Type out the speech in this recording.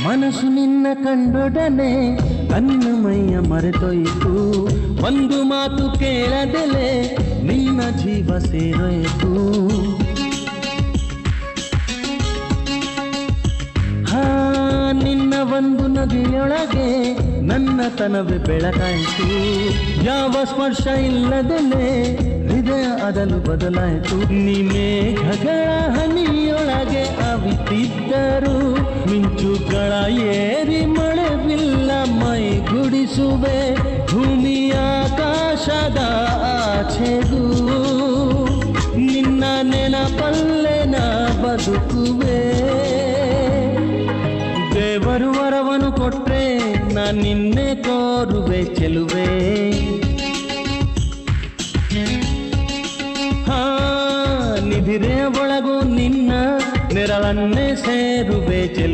ಮನಸ್ಸು ನಿನ್ನ ಕಂಡೊಡನೆ ಅನ್ನಮಯ್ಯ ಮರೆತೊಯ್ತು, ಒಂದು ಮಾತು ಕೇಳದೆಲೆ ನಿನ್ನ ಜೀವ ಸೇರೊಯ್ತು. ನಿನ್ನ ಒಂದು ನದಿಯೊಳಗೆ ನನ್ನ ತನವೇ ಬೆಳಕಾಯಿತು, ಯಾವ ಸ್ಪರ್ಶ ಇಲ್ಲದೆಲೆ ಹೃದಯ ಅದಲು ಬದಲಾಯಿತು. ಮೇಘಗಳ ಹನಿಯೊಳಗೆ ಅವಿತಿದ್ದರು, ಮಿಂಚುಗಳ ಏರಿ ಮಳೆ ಬಿಲ್ಲ ಮೈ ಗುಡಿಸುವೆ, ಭೂಮಿಯ ಆಕಾಶದ ಆಚೆಗೂ ನಿನ್ನ ನೆನಪಲ್ಲೇ ನಾ ಬದುಕುವೆ. ದೇವರು ವರವನು ಕೊಟ್ರೆ ನಾ ನಿನ್ನೆ ಕೋರುವೆ ಚೆಲುವೆ. ನಿಧಿರೆಯ ಒಳಗೂ ನಿನ್ನ ನೆರಳನ್ನೇ ಸೇರುವೆ ಚೆಲುವೆ.